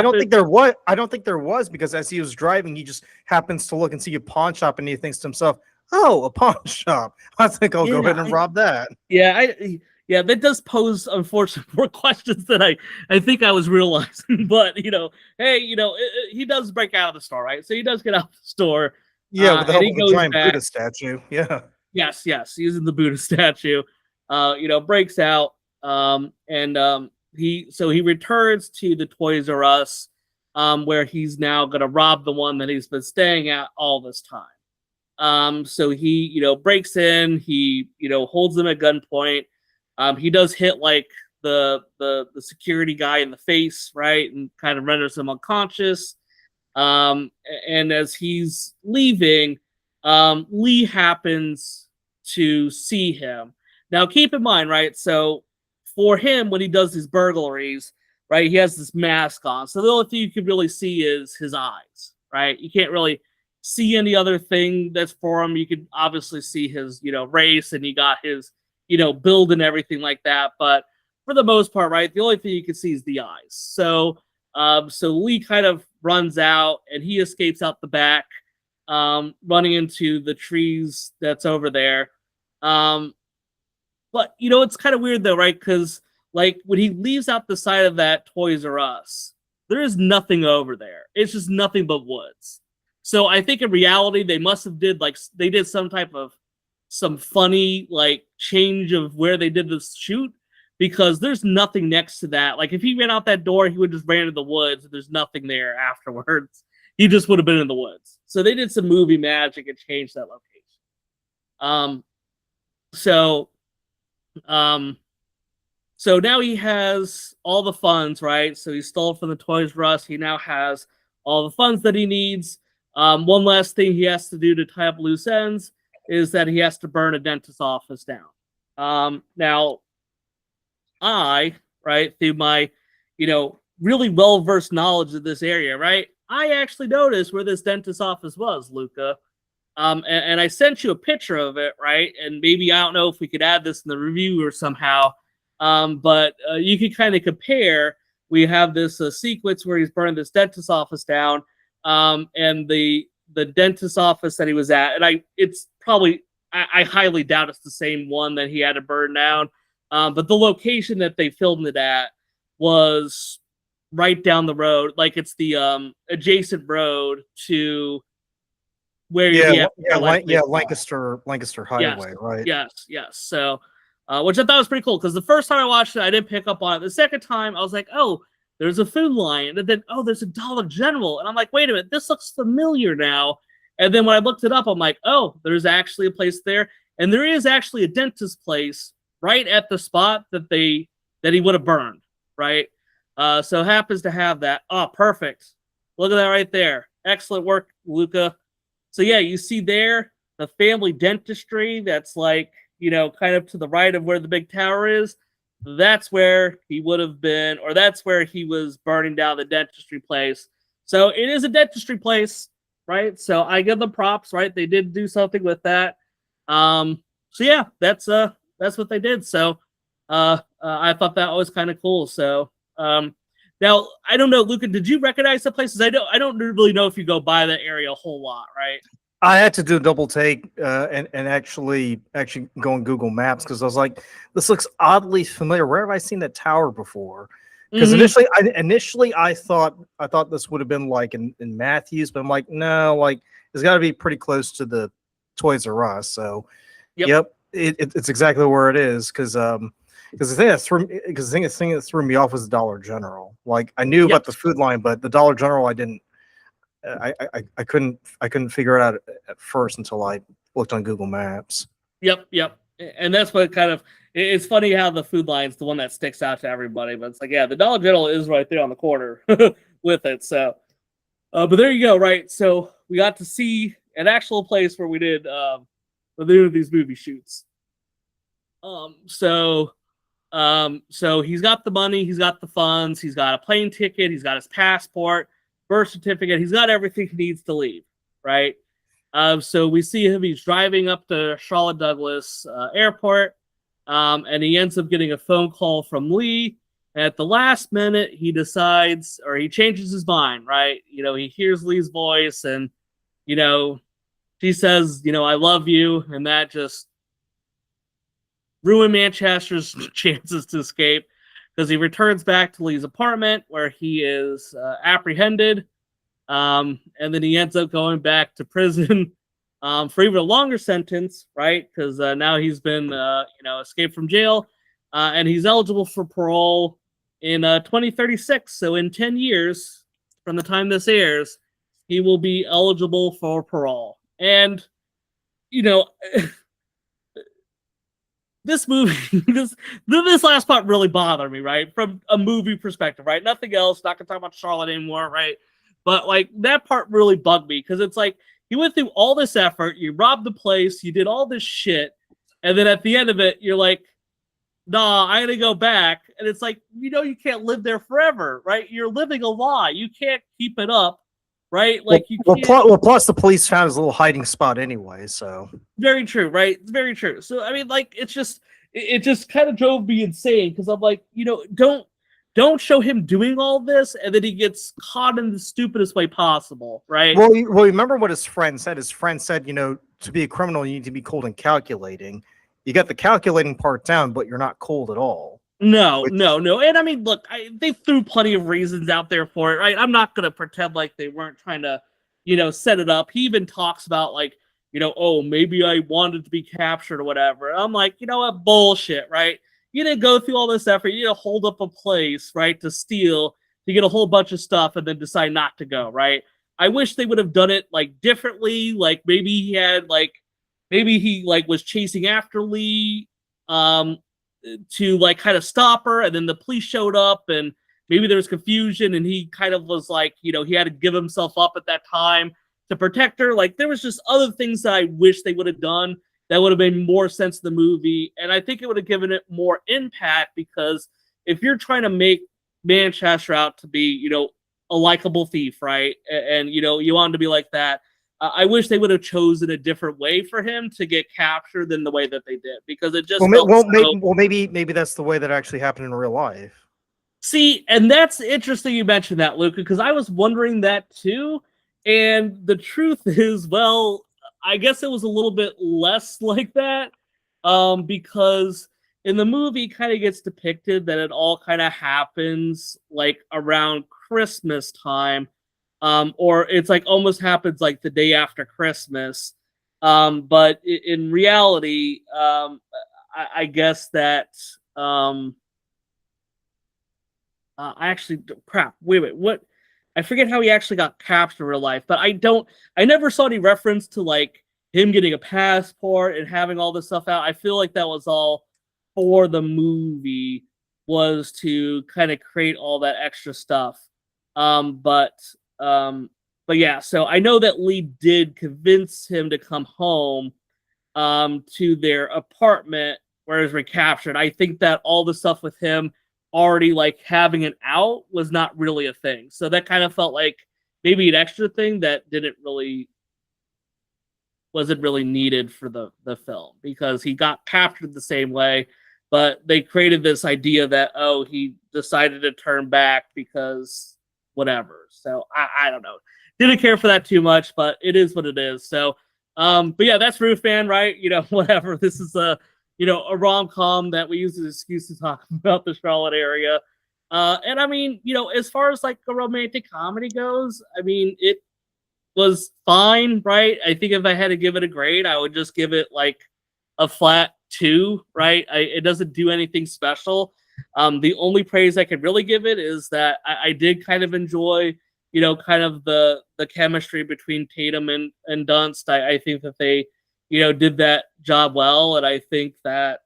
Speaker 2: don't think there was. I don't think there was, because as he was driving, he just happens to look and see a pawn shop, and he thinks to himself, "Oh, a pawn shop. I think I'll go ahead and rob that."
Speaker 3: Yeah, that does pose, unfortunately, more questions than I think I was realizing. But hey, he does break out of the store, right? So he does get out of the store.
Speaker 2: Yeah, with the help of the giant Buddha statue. Yeah.
Speaker 3: Yes, he's in the Buddha statue. Breaks out. He returns to the Toys R Us, where he's now going to rob the one that he's been staying at all this time. So he, breaks in, he, holds them at gunpoint. He does hit like the security guy in the face, right, and kind of renders him unconscious. And as he's leaving, Lee happens to see him. Now, keep in mind, right? So for him, when he does these burglaries, right, he has this mask on. So the only thing you can really see is his eyes, right? You can't really see any other thing that's for him. You can obviously see his, race, and he got his, build and everything like that. But for the most part, right, the only thing you can see is the eyes. So, so Lee kind of runs out, and he escapes out the back, running into the trees that's over there. But it's kind of weird though, right? Because like when he leaves out the side of that Toys R Us, there is nothing over there. It's just nothing but woods. So I think in reality they must have did some type of some funny like change of where they did this shoot, because there's nothing next to that. Like if he ran out that door, he would just ran into the woods. There's nothing there afterwards. He just would have been in the woods. So they did some movie magic and changed that location. So now he has all the funds, right? So he stole from the Toys R Us. He now has all the funds that he needs. One last thing he has to do to tie up loose ends is that he has to burn a dentist's office down. Now, right, through my, really well-versed knowledge of this area, right, I actually noticed where this dentist's office was, Luca. And I sent you a picture of it, right? And maybe, I don't know if we could add this in the review or somehow, but you can kind of compare. We have this sequence where he's burning this dentist's office down, and the dentist's office that he was at, and it's probably, I highly doubt it's the same one that he had to burn down, but the location that they filmed it at was right down the road, like it's the adjacent road to where
Speaker 2: Lancaster Highway, right?
Speaker 3: Yes. So, which I thought was pretty cool, because the first time I watched it, I didn't pick up on it. The second time, I was like, oh, there's a Food Lion, and then there's a Dollar General, and I'm like, wait a minute, this looks familiar now. And then when I looked it up, I'm like, oh, there's actually a place there, and there is actually a dentist place right at the spot that he would have burned, right? So happens to have that. Oh, perfect. Look at that right there. Excellent work, Luca. So yeah, you see there the family dentistry that's like, kind of to the right of where the big tower is. That's where he would have been, or that's where he was burning down the dentistry place. So it is a dentistry place, right? So I give them props, right? They did do something with that. So yeah, that's what they did. So I thought that was kind of cool. So now I don't know, Luca, did you recognize the places? I don't really know if you go by the area a whole lot, right?
Speaker 2: I had to do a double take and actually go on Google Maps, because I was like, this looks oddly familiar. Where have I seen that tower before? Because initially I thought this would have been like in Matthews, but I'm like, no, like it's got to be pretty close to the Toys R Us. So, yep, it's exactly where it is. Because the thing that threw me off was the Dollar General. Like I knew about the Food Line, but the Dollar General I didn't. I couldn't figure it out at first until I looked on Google Maps.
Speaker 3: Yep. And that's what kind of, it's funny how the Food Line's the one that sticks out to everybody, but it's like, yeah, the Dollar General is right there on the corner with it. So, but there you go, right? So we got to see an actual place where we did these movie shoots. So he's got the money, he's got the funds, he's got a plane ticket, he's got his passport, birth certificate, he's got everything he needs to leave, right? So we see him, he's driving up to Charlotte Douglas Airport, and he ends up getting a phone call from Lee. At the last minute, he decides, or he changes his mind, right? He hears Lee's voice, and, she says, I love you, and that just ruined Manchester's chances to escape, because he returns back to Lee's apartment where he is apprehended, and then he ends up going back to prison for even a longer sentence, right? Because now he's been, escaped from jail, and he's eligible for parole in 2036. So in 10 years from the time this airs, he will be eligible for parole. And, this movie, this last part really bothered me, right? From a movie perspective, right? Nothing else. Not gonna talk about Charlotte anymore, right? But like that part really bugged me, because it's like you went through all this effort, you robbed the place, you did all this shit, and then at the end of it, you're like, nah, I gotta go back. And it's like, you can't live there forever, right? You're living a lie. You can't keep it up, right? Like you can't.
Speaker 2: Plus the police found his little hiding spot anyway. So
Speaker 3: Very true, right? Very true. So I mean, like, it just kind of drove me insane because I'm like, don't show him doing all this and then he gets caught in the stupidest way possible, right?
Speaker 2: well, remember what his friend said. His friend said, to be a criminal, you need to be cold and calculating. You got the calculating part down, but you're not cold at all.
Speaker 3: No. And I mean, look, they threw plenty of reasons out there for it, right? I'm not going to pretend like they weren't trying to, set it up. He even talks about like, oh, maybe I wanted to be captured or whatever. I'm like, you know what? Bullshit, right? You didn't go through all this effort. You didn't hold up a place, right, to steal, to get a whole bunch of stuff and then decide not to go, right? I wish they would have done it like differently. Like maybe he was chasing after Lee to like kind of stop her, and then the police showed up and maybe there was confusion and he kind of was like, he had to give himself up at that time to protect her. Like there was just other things that I wish they would have done that would have made more sense in the movie. And I think it would have given it more impact because if you're trying to make Manchester out to be, a likable thief, right? And you want him to be like that. I wish they would have chosen a different way for him to get captured than the way that they did, because it just
Speaker 2: maybe that's the way that actually happened in real life.
Speaker 3: See, and that's interesting you mentioned that, Luca, because I was wondering that too. And the truth is, well, I guess it was a little bit less like that, because in the movie, it kind of gets depicted that it all kind of happens like around Christmas time. Or it's like almost happens like the day after Christmas. But in reality, I guess that I actually wait, what? I forget how he actually got captured in real life, but I never saw any reference to like him getting a passport and having all this stuff out. I feel like that was all for the movie, was to kind of create all that extra stuff. But yeah, so I know that Lee did convince him to come home to their apartment where he was recaptured. I think that all the stuff with him already like having it out was not really a thing. So that kind of felt like maybe an extra thing that wasn't really needed for the film, because he got captured the same way, but they created this idea that, oh, he decided to turn back because whatever. So I don't know. Didn't care for that too much, but it is what it is. So, but yeah, that's Roofman, right? Whatever. This is a rom-com that we use as an excuse to talk about the Charlotte area. And I mean, as far as like a romantic comedy goes, I mean, it was fine, right? I think if I had to give it a grade, I would just give it like a flat 2, right? It doesn't do anything special. The only praise I could really give it is that I did kind of enjoy, kind of the chemistry between Tatum and Dunst. I think that they, did that job well, and I think that,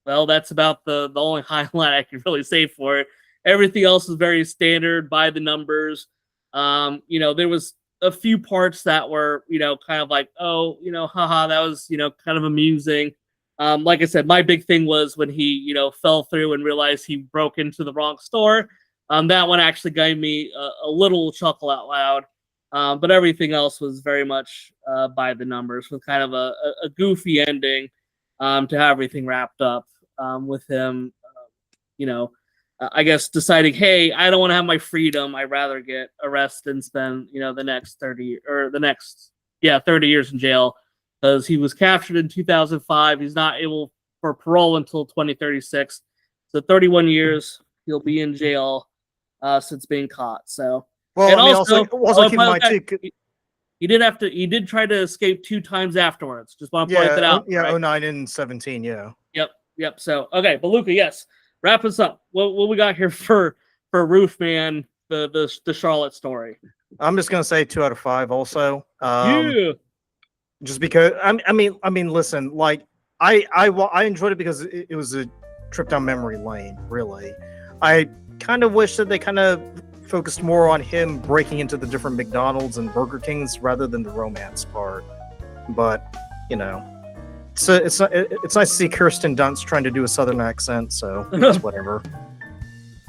Speaker 3: well, that's about the only highlight I can really say for it. Everything else is very standard, by the numbers. There was a few parts that were, kind of like, oh, haha, that was, kind of amusing. Like I said, my big thing was when he, fell through and realized he broke into the wrong store. That one actually gave me a little chuckle out loud. But everything else was very much by the numbers, with kind of a goofy ending to have everything wrapped up with him, I guess deciding, hey, I don't want to have my freedom. I'd rather get arrested and spend, the next 30 years in jail, because he was captured in 2005. He's not able for parole until 2036. So 31 years he'll be in jail since being caught. So,
Speaker 2: well,
Speaker 3: and
Speaker 2: also keep in mind too,
Speaker 3: he did try to escape 2 times afterwards. Just want to point that out.
Speaker 2: Yeah,
Speaker 3: right?
Speaker 2: 09 and 17. Yeah.
Speaker 3: Yep. So, okay, but Luca, yes, wrap us up. What we got here for Roofman, the Charlotte story?
Speaker 2: I'm just gonna say 2 out of 5. Also,
Speaker 3: Yeah.
Speaker 2: Just because I mean, listen, like I enjoyed it because it was a trip down memory lane. Really, I kind of wish that they kind of focused more on him breaking into the different McDonald's and Burger Kings rather than the romance part. But you know, it's nice to see Kirsten Dunst trying to do a Southern accent. So it's whatever.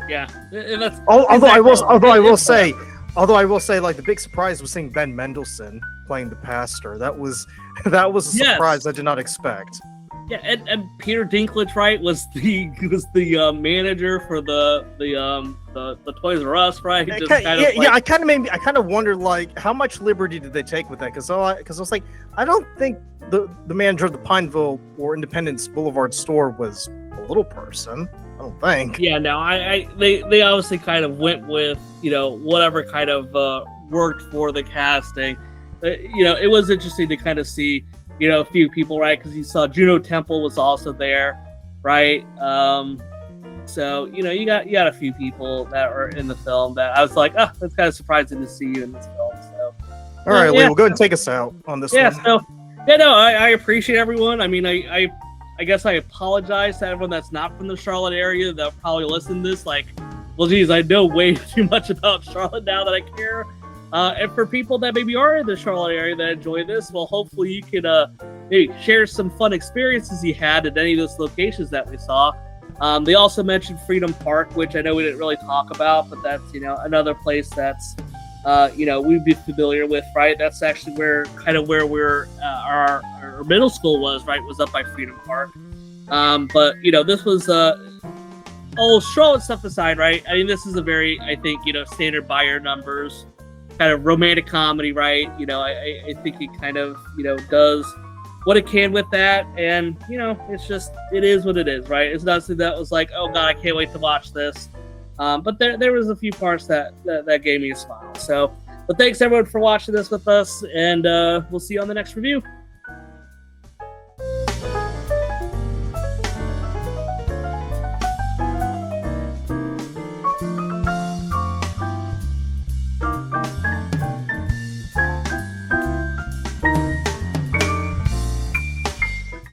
Speaker 3: Yeah, and that's
Speaker 2: Although I will say, like the big surprise was seeing Ben Mendelsohn playing the pastor. That was a surprise I did not expect.
Speaker 3: Yeah, and Peter Dinklage, right, was the manager for the Toys R Us, right?
Speaker 2: I kind of wondered like how much liberty did they take with that? Because I was like, I don't think the manager of the Pineville or Independence Boulevard store was a little person. I don't think.
Speaker 3: Yeah, no, they obviously kind of went with, you know, whatever kind of worked for the casting. You know, it was interesting to kind of see, you know, a few people, right? Because you saw Juno Temple was also there, right? So you know, you got a few people that are in the film that I was like, oh, that's kind of surprising to see you in this film. So,
Speaker 2: all right, Lee, we'll go ahead and take us out on this one.
Speaker 3: So yeah, no, I appreciate everyone. I mean, I guess I apologize to everyone that's not from the Charlotte area that probably listened to this. Like, well, geez, I know way too much about Charlotte now that I care. And for people that maybe are in the Charlotte area that enjoy this, well, hopefully you could maybe share some fun experiences you had at any of those locations that we saw. They also mentioned Freedom Park, which I know we didn't really talk about, but that's, you know, another place that's, you know, we'd be familiar with, right? That's actually where we're our middle school was, right? Was up by Freedom Park. But you know, this was all Charlotte stuff aside, right? I mean, this is a very, I think, you know, standard by your numbers kind of romantic comedy, right? You know, I think it kind of, you know, does what it can with that, and you know, it's just, it is what it is, right? It's not something that was like, oh god, I can't wait to watch this. But there was a few parts that gave me a smile. So, but thanks everyone for watching this with us, and we'll see you on the next review.